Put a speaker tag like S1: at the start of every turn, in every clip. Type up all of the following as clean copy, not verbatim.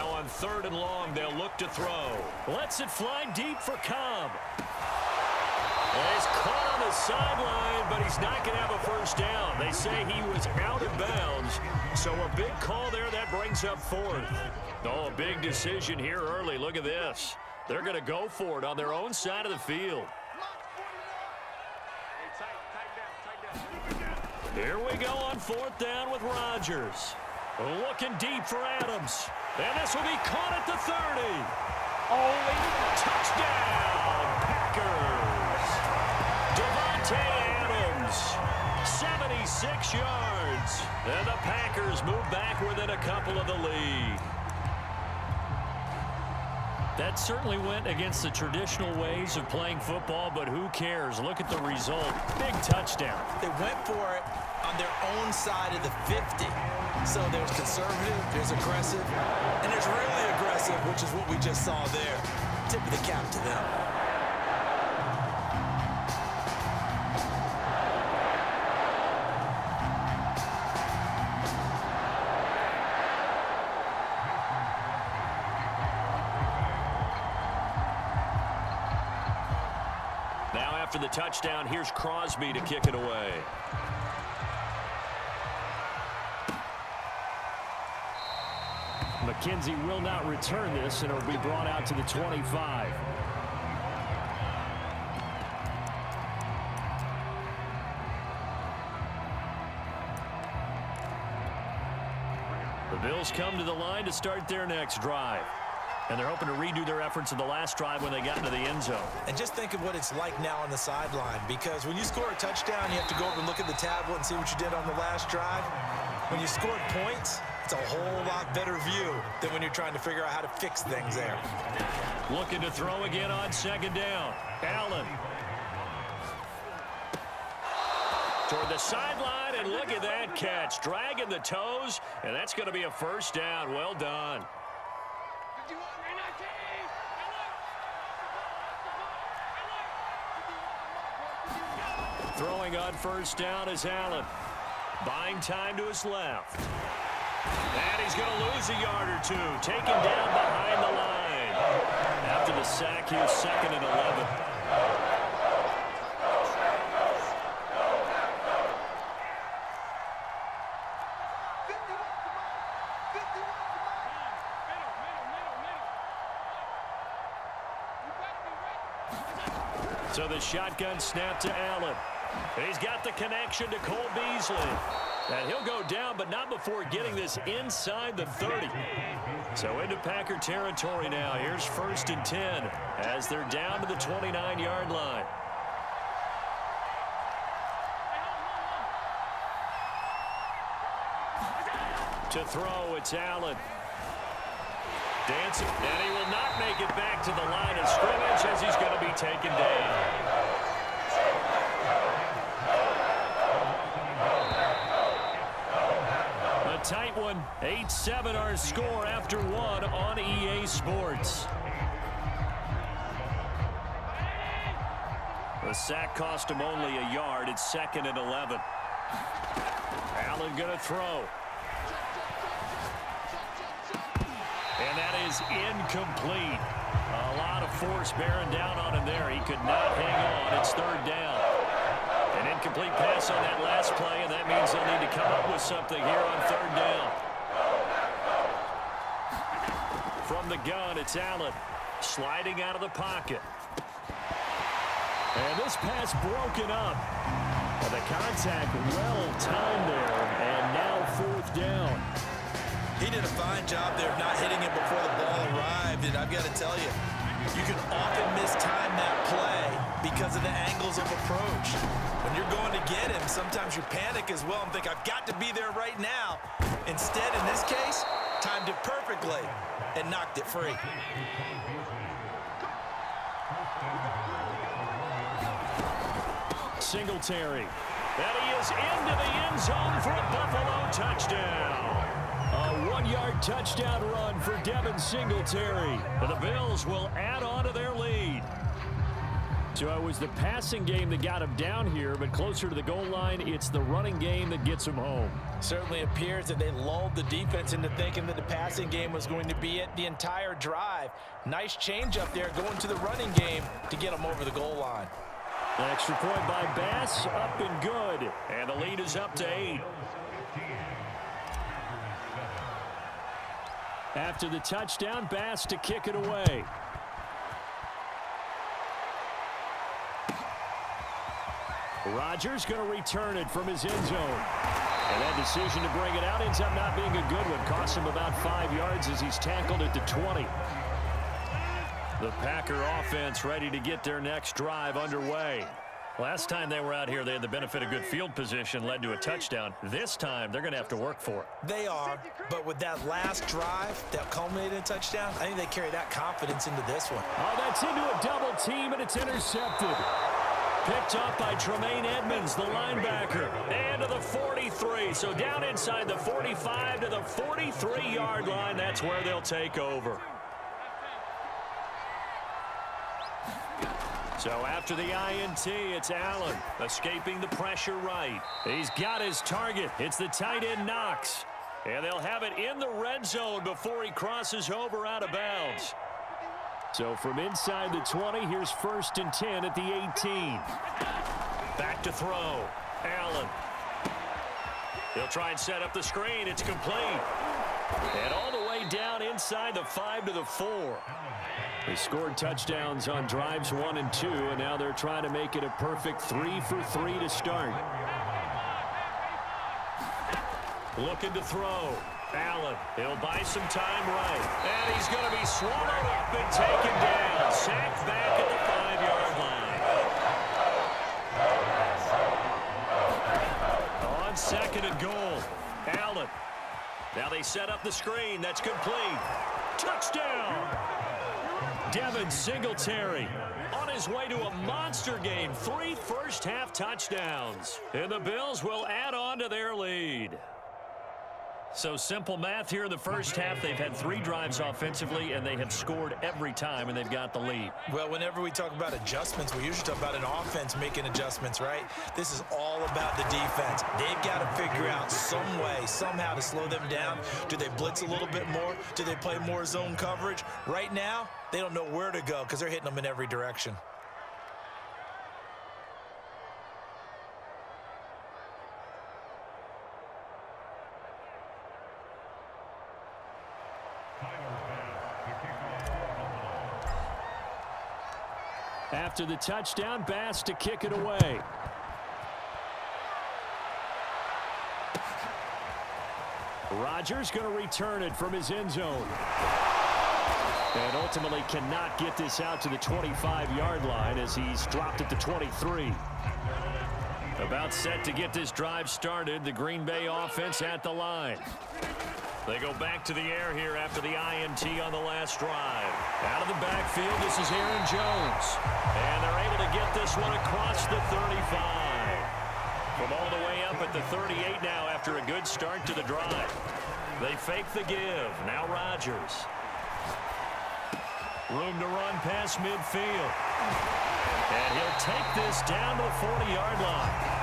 S1: Now on 3rd and long, they'll look to throw. Lets it fly deep for Cobb. He's caught on the sideline, but he's not going to have a first down. They say he was out of bounds, so a big call there that brings up 4th. Oh, a big decision here early. Look at this. They're going to go for it on their own side of the field. Here we go on 4th down with Rodgers. Looking deep for Adams. And this will be caught at the 30. Touchdown, Packers. Devontae Adams, 76 yards. And the Packers move back within a couple of the lead.
S2: That certainly went against the traditional ways of playing football, but who cares? Look at the result. Big touchdown.
S3: They went for it on their own side of the 50. So there's conservative, there's aggressive, and there's really aggressive, which is what we just saw there. Tip of the cap to them.
S1: Now after the touchdown, here's Crosby to kick it away.
S2: McKenzie will not return this, and it will be brought out to the 25. The Bills come to the line to start their next drive. And they're hoping to redo their efforts in the last drive when they got into the end zone.
S3: And just think of what it's like now on the sideline, because when you score a touchdown, you have to go over and look at the tablet and see what you did on the last drive. When you scored points, it's a whole lot better view than when you're trying to figure out how to fix things there.
S1: Looking to throw again on 2nd down. Allen. Toward the sideline, and look at that catch. Dragging the toes, and that's going to be a first down. Well done. Throwing on 1st down is Allen. Buying time to his left. And he's going to lose a yard or two. Taken down behind the line. After the sack, here's 2nd and 11. So the shotgun snap to Allen. He's got the connection to Cole Beasley. And he'll go down, but not before getting this inside the 30. So into Packer territory now. Here's 1st and 10 as they're down to the 29-yard line. To throw, it's Allen. Dancing, and he will not make it back to the line of scrimmage as he's going to be taken down. A tight one, 8-7 our score after 1 on EA Sports. The sack cost him only a yard. It's 2nd and 11. Allen going to throw. And that is incomplete. A lot of force bearing down on him there. He could not hang on. It's 3rd down. An incomplete pass on that last play, and that means they'll need to come up with something here on 3rd down. From the gun, it's Allen. Sliding out of the pocket. And this pass broken up. And the contact well timed there. And now 4th down.
S3: He did a fine job there of not hitting it before the ball arrived, and I've got to tell you, you can often mistime that play because of the angles of approach. When you're going to get him, sometimes you panic as well and think, I've got to be there right now. Instead, in this case, timed it perfectly and knocked it free.
S1: Singletary. And he is into the end zone for a Buffalo touchdown. A 1-yard touchdown run for Devin Singletary. And the Bills will add on to their lead.
S2: So it was the passing game that got him down here, but closer to the goal line, it's the running game that gets him home.
S3: Certainly appears that they lulled the defense into thinking that the passing game was going to be it the entire drive. Nice change up there going to the running game to get them over the goal line.
S2: An extra point by Bass, up and good.
S1: And the lead is up to 8.
S2: After the touchdown, Bass to kick it away. Rodgers going to return it from his end zone. And that decision to bring it out ends up not being a good one. Costs him about 5 yards as he's tackled at the 20. The Packer offense ready to get their next drive underway. Last time they were out here, they had the benefit of good field position, led to a touchdown. This time, they're going to have to work for it.
S3: They are, but with that last drive that culminated in a touchdown, I think they carry that confidence into this one.
S2: Oh, that's into a double team, and it's intercepted. Picked up by Tremaine Edmonds, the linebacker.
S1: And to the 43. So down inside the 45 to the 43-yard line. That's where they'll take over. So after the INT, it's Allen escaping the pressure right. He's got his target. It's the tight end Knox. And they'll have it in the red zone before he crosses over out of bounds.
S2: So from inside the 20, here's 1st and 10 at the 18.
S1: Back to throw. Allen. He'll try and set up the screen. It's complete. And all the way down inside the 5 to the 4.
S2: They scored touchdowns on drives 1 and 2, and now they're trying to make it a perfect 3 for 3 to start.
S1: Looking to throw. Allen, he'll buy some time right. And he's going to be swallowed up and taken down. Sacked back at the 5-yard line. On 2nd and goal. Allen. Now they set up the screen. That's complete. Touchdown. Devin Singletary on his way to a monster game. 3 first-half touchdowns. And the Bills will add on to their lead. So simple math here in the first half. They've had 3 drives offensively, and they have scored every time, and they've got the lead.
S3: Well, whenever we talk about adjustments, we usually talk about an offense making adjustments, right? This is all about the defense. They've got to figure out some way, somehow to slow them down. Do they blitz a little bit more? Do they play more zone coverage? Right now, they don't know where to go because they're hitting them in every direction.
S2: After the touchdown, Bass to kick it away. Rodgers going to return it from his end zone. And ultimately cannot get this out to the 25-yard line as he's dropped at the 23. About set to get this drive started. The Green Bay offense at the line. They go back to the air here after the INT on the last drive. Out of the backfield, this is Aaron Jones. And they're able to get this one across the 35. From all the way up at the 38 now after a good start to the drive. They fake the give. Now Rodgers. Room to run past midfield. And he'll take this down to the 40-yard line.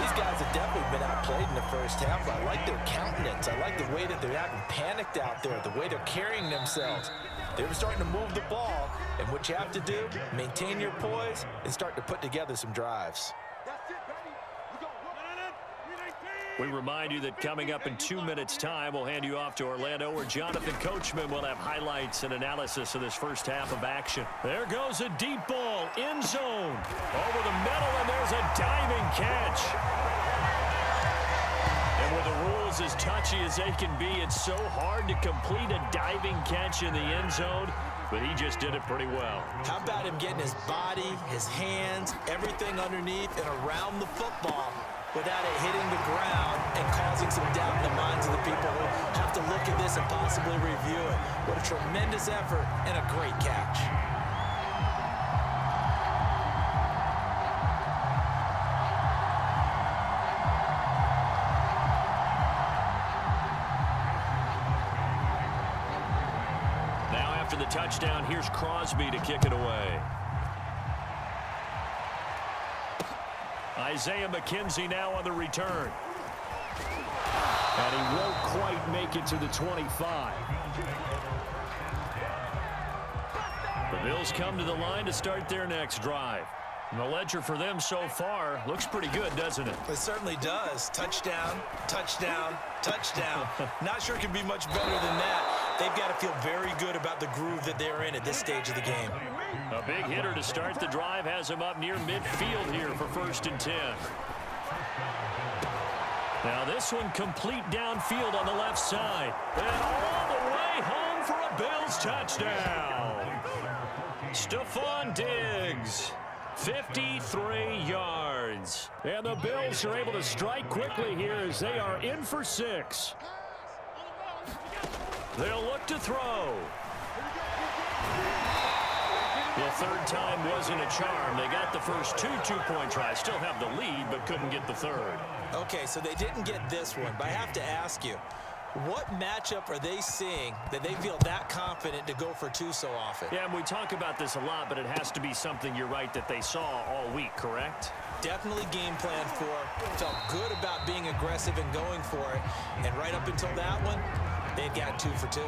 S3: These guys have definitely been outplayed in the first half. I like their countenance. I like the way that they're having panicked out there, the way they're carrying themselves. They're starting to move the ball, and what you have to do, maintain your poise and start to put together some drives.
S2: We remind you that coming up in 2 minutes' time, we'll hand you off to Orlando, where Jonathan Coachman will have highlights and analysis of this first half of action. There goes a deep ball, end zone, over the middle, and there's a diving catch. And with the rules as touchy as they can be, it's so hard to complete a diving catch in the end zone, but he just did it pretty well.
S3: How about him getting his body, his hands, everything underneath and around the football without it hitting the ground and causing some doubt in the minds of the people who have to look at this and possibly review it. What a tremendous effort and a great catch.
S2: Now after the touchdown, here's Crosby to kick it away. Isaiah McKenzie now on the return. And he won't quite make it to the 25. The Bills come to the line to start their next drive. And the ledger for them so far looks pretty good, doesn't it?
S3: It certainly does. Touchdown, touchdown, touchdown. Not sure it can be much better than that. They've got to feel very good about the groove that they're in at this stage of the game.
S2: A big hitter to start the drive has him up near midfield here for 1st and 10. Now this one complete downfield on the left side. And all the way home for a Bills touchdown. Stephon Diggs. 53 yards. And the Bills are able to strike quickly here as they are in for 6. They'll look to throw. The third time wasn't a charm. They got the first two-point tries. Still have the lead, but couldn't get the third.
S3: Okay, so they didn't get this one, but I have to ask you, what matchup are they seeing that they feel that confident to go for 2 so often?
S2: Yeah, and we talk about this a lot, but it has to be something, you're right, that they saw all week, correct?
S3: Definitely game plan for, felt good about being aggressive and going for it, and right up until that one, they've got 2 for 2.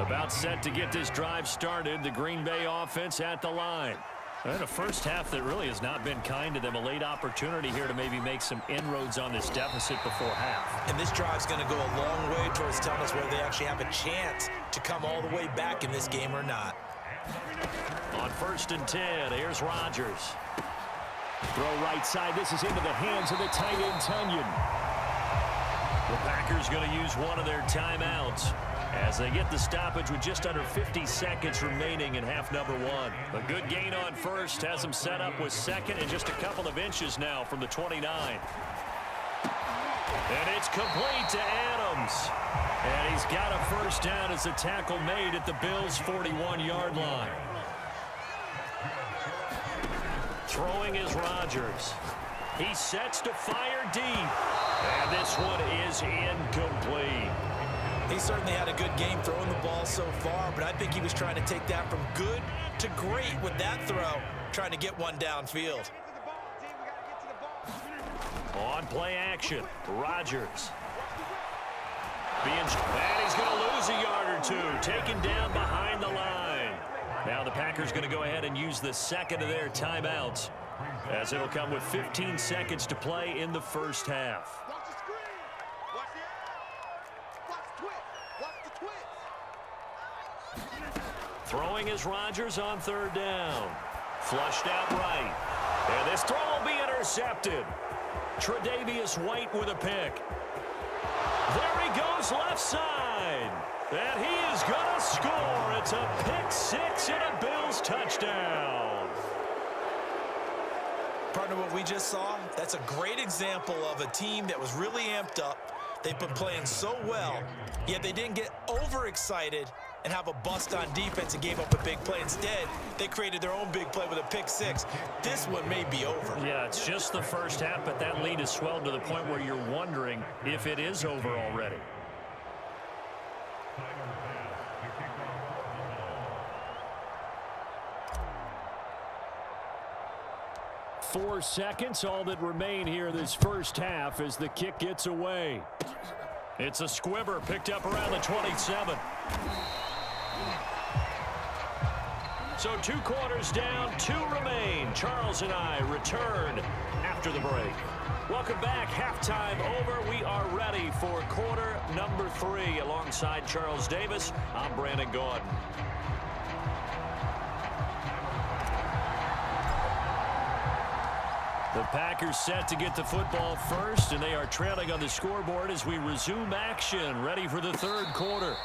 S2: About set to get this drive started, the Green Bay offense at the line. And a first half that really has not been kind to them. A late opportunity here to maybe make some inroads on this deficit before half.
S3: And this drive's going to go a long way towards telling us whether they actually have a chance to come all the way back in this game or not.
S2: On 1st and 10, here's Rodgers. Throw right side. This is into the hands of the tight end, Tunyon. The Packers going to use one of their timeouts as they get the stoppage with just under 50 seconds remaining in half number 1. A good gain on first has them set up with 2nd and just a couple of inches now from the 29. And it's complete to Adams. And he's got a first down as the tackle made at the Bills' 41-yard line. Throwing is Rodgers. He sets to fire deep. And this one is incomplete.
S3: He certainly had a good game throwing the ball so far, but I think he was trying to take that from good to great with that throw, trying to get one downfield.
S2: On play action, Rodgers. And he's going to lose a yard or 2, taken down behind the line. Now the Packers going to go ahead and use the 2nd of their timeouts, as it'll come with 15 seconds to play in the first half. Throwing is Rodgers on 3rd down. Flushed out right. And this throw will be intercepted. Tre'Davious White with a pick. There he goes left side. And he is going to score. It's a pick-6 and a Bills touchdown.
S3: Partner, what we just saw, that's a great example of a team that was really amped up. They've been playing so well, yet they didn't get overexcited and have a bust on defense and gave up a big play. Instead, they created their own big play with a pick-6. This one may be over.
S2: Yeah, it's just the first half, but that lead has swelled to the point where you're wondering if it is over already. Four seconds, all that remain here this first half as the kick gets away. It's a squibber picked up around the 27. So 2 quarters down, 2 remain. Charles and I return after the break. Welcome back. Halftime over. We are ready for quarter number 3. Alongside Charles Davis, I'm Brandon Gordon. The Packers set to get the football first, and they are trailing on the scoreboard as we resume action, ready for the 3rd quarter.